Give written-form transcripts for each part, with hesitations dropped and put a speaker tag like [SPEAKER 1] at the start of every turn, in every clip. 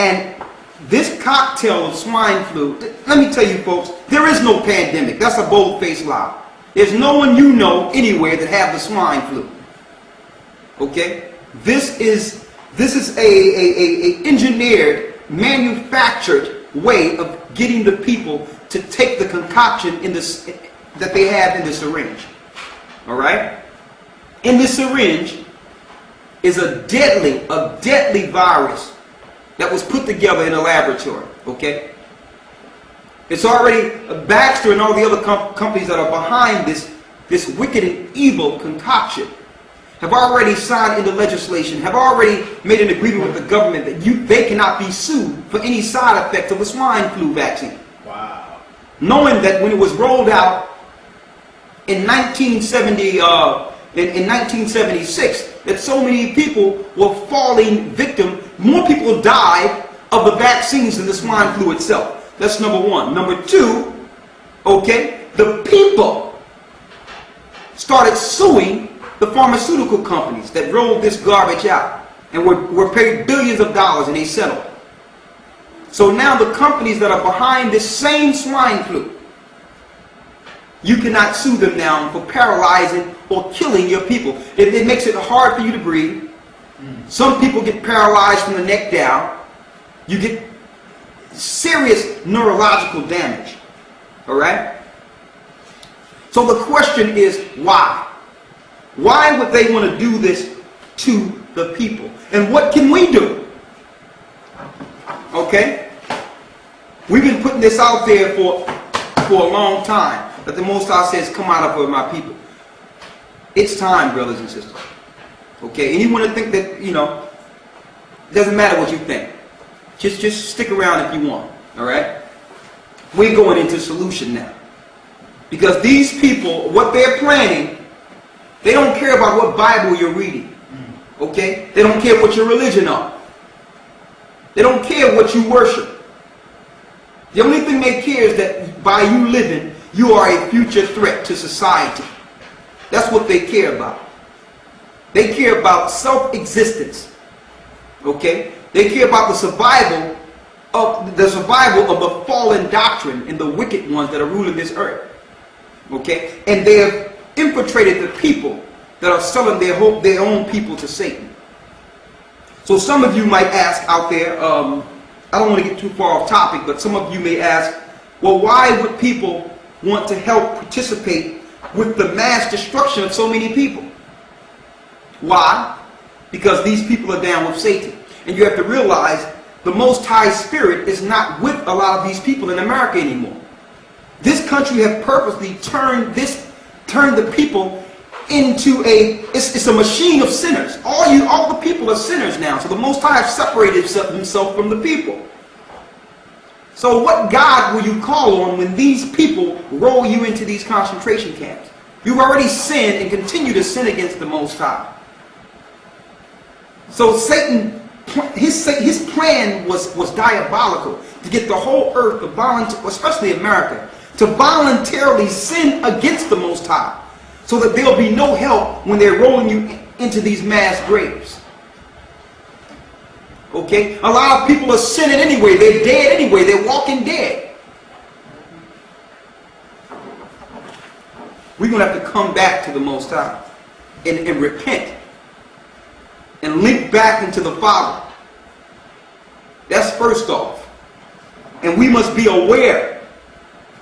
[SPEAKER 1] And this cocktail of swine flu, let me tell you folks, there is no pandemic. That's a bold-faced lie. There's no one you know anywhere that have the swine flu. Okay? This is a engineered, manufactured way of getting the people to take the concoction in this that they have in the syringe. All right? In the syringe is a deadly virus that was put together in a laboratory. Okay? It's already Baxter and all the other companies that are behind this wicked and evil concoction have already signed into legislation, have already made an agreement with the government that they cannot be sued for any side effects of the swine flu vaccine.
[SPEAKER 2] Wow.
[SPEAKER 1] Knowing that when it was rolled out in 1976, that so many people were falling victim, more people died of the vaccines than the swine flu itself. That's number one. Number two, okay, the people started suing the pharmaceutical companies that rolled this garbage out and were paid billions of dollars, and they settled. So now the companies that are behind this same swine flu, you cannot sue them now for paralyzing or killing your people. It makes it hard for you to breathe. Some people get paralyzed from the neck down. You get serious neurological damage. All right? So the question is, why? Why would they want to do this to the people? And what can we do? Okay? We've been putting this out there for a long time, that the Most High says, come out of my people. It's time, brothers and sisters. Okay? Anyone to think that, it doesn't matter what you think. Just stick around if you want. All right? We're going into solution now. Because these people, what they're planning, they don't care about what Bible you're reading. Okay? They don't care what your religion are. They don't care what you worship. The only thing they care is that by you living, you are a future threat to society. That's what they care about. They care about self-existence. Okay? They care about the survival of the fallen doctrine and the wicked ones that are ruling this earth. Okay? And they have infiltrated the people that are selling their own people to Satan. So some of you might ask out there, I don't want to get too far off topic, but some of you may ask, well, why would people want to help participate with the mass destruction of so many people? Why? Because these people are down with Satan. And you have to realize the Most High Spirit is not with a lot of these people in America anymore. This country has purposely turned the people into it's a machine of sinners. All the people are sinners now. So the Most High has separated himself from the people. So what God will you call on when these people roll you into these concentration camps? You've already sinned and continue to sin against the Most High. So Satan, his plan was diabolical, to get the whole earth, especially America, to voluntarily sin against the Most High, so that there'll be no help when they're rolling you into these mass graves. Okay? A lot of people are sinning anyway. They're dead anyway. They're walking dead. We're going to have to come back to the Most High and repent and link back into the Father. That's first off. And we must be aware.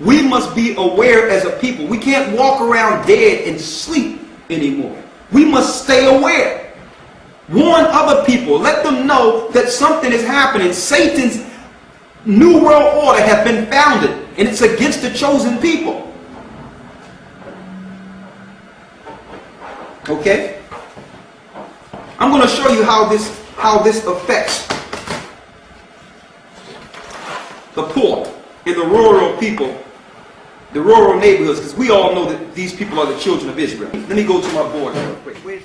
[SPEAKER 1] We must be aware as a people. We can't walk around dead and sleep anymore. We must stay aware. Warn other people. Let them know that something is happening. Satan's new world order has been founded, and it's against the chosen people. Okay? I'm going to show you how this affects the poor and the rural people, the rural neighborhoods, because we all know that these people are the children of Israel. Let me go to my board real quick.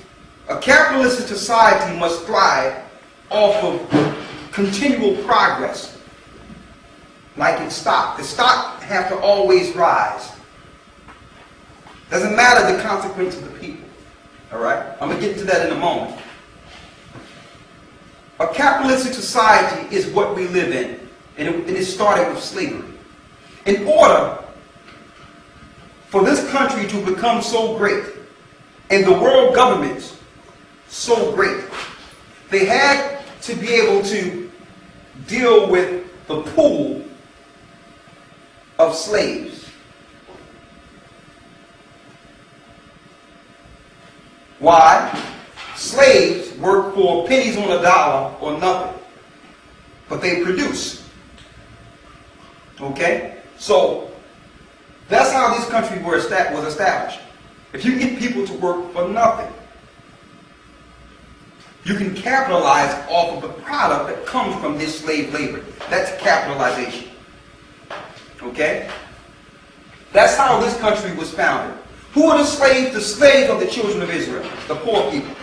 [SPEAKER 1] A capitalistic society must thrive off of continual progress, like in stock. The stock have to always rise. Doesn't matter the consequence of the people. All right? I'm going to get into that in a moment. A A capitalistic society is what we live in, and it started with slavery. In order for this country to become so great, and the world governments so great, they had to be able to deal with the pool of slaves. Why? Slaves work for pennies on a dollar or nothing, but they produce. Okay? So, that's how this country was established. If you get people to work for nothing, you can capitalize off of the product that comes from this slave labor. That's capitalization. Okay? That's how this country was founded. Who are the slaves? The slaves of the children of Israel. The poor people.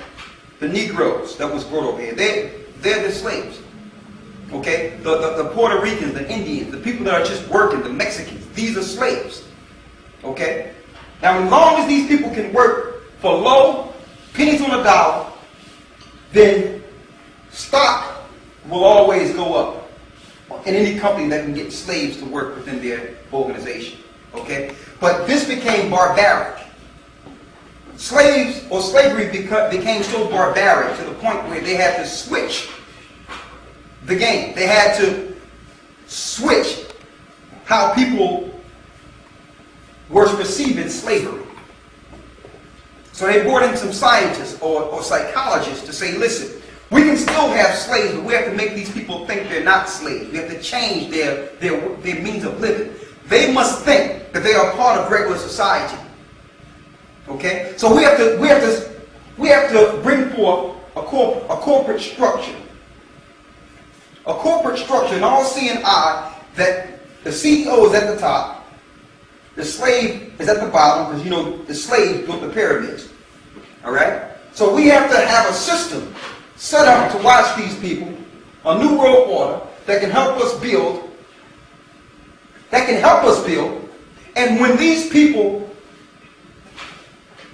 [SPEAKER 1] The Negroes that was brought over here. They're the slaves. Okay? The Puerto Ricans, the Indians, the people that are just working, the Mexicans. These are slaves. Okay? Now, as long as these people can work for low, pennies on a dollar, then stock will always go up in any company that can get slaves to work within their organization. Okay? But this became barbaric. Slaves or slavery became so barbaric to the point where they had to switch the game. They had to switch how people were perceiving slavery. So they brought in some scientists or psychologists to say, listen, we can still have slaves, but we have to make these people think they're not slaves. We have to change their means of living. They must think that they are part of regular society. Okay? So we have to bring forth a corporate structure. A corporate structure, an all-seeing eye, that the CEO is at the top, the slave is at the bottom, because you know the slave built the pyramids. Alright? So we have to have a system set up to watch these people, a new world order that can help us build, and when these people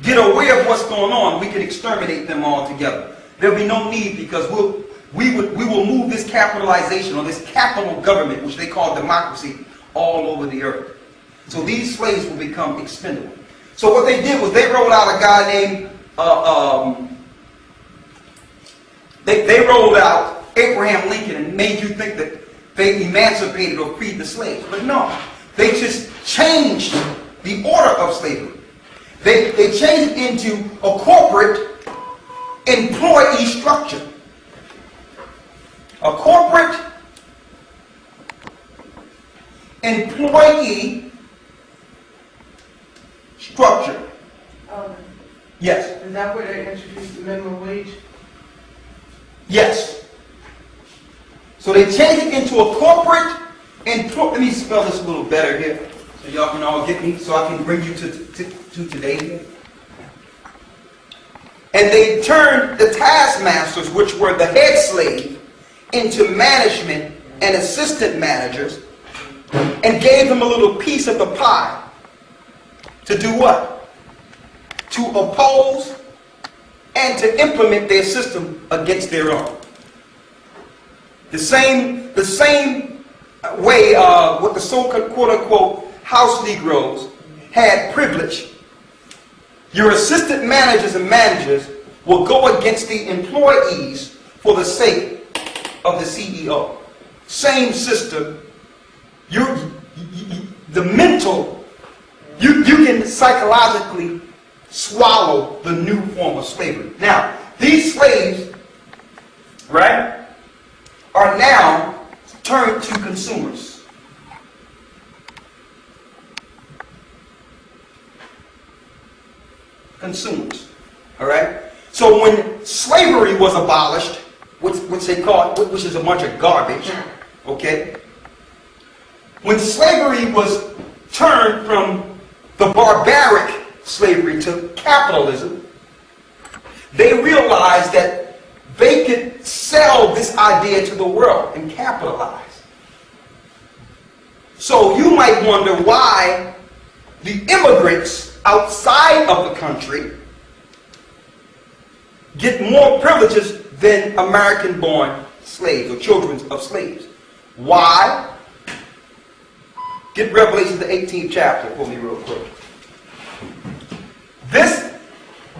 [SPEAKER 1] get aware of what's going on, we can exterminate them all together. There'll be no need, because we will move this capitalization, or this capital government, which they call democracy, all over the earth. So these slaves will become expendable. So what they did was they rolled out a guy named, they rolled out Abraham Lincoln and made you think that they emancipated or freed the slaves. But no, they just changed the order of slavery. They changed it into a corporate employee structure. A corporate employee structure. Yes.
[SPEAKER 2] Is that where they introduced the minimum wage?
[SPEAKER 1] Yes. So they changed it into a corporate let me spell this a little better here, so y'all can all get me, so I can bring you to today here. And they turned the taskmasters, which were the head slave, into management and assistant managers, and gave them a little piece of the pie. To do what? To oppose and to implement their system against their own. The same way with the so-called quote-unquote house Negroes had privilege. Your assistant managers and managers will go against the employees for the sake of the CEO. Same system. The mental, you can psychologically swallow the new form of slavery. Now, these slaves, right, are now turned to consumers. Consumers. Alright? So when slavery was abolished, which they call, which is a bunch of garbage, okay? When slavery was turned from the barbaric slavery to capitalism, they realized that they could sell this idea to the world and capitalize. So you might wonder why the immigrants outside of the country get more privileges than American-born slaves or children of slaves. Why? Get Revelation the 18th chapter for me real quick. This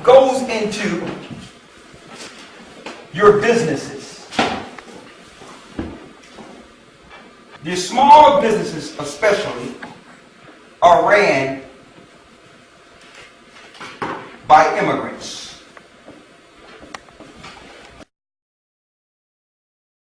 [SPEAKER 1] goes into your businesses. Your small businesses especially are ran by immigrants.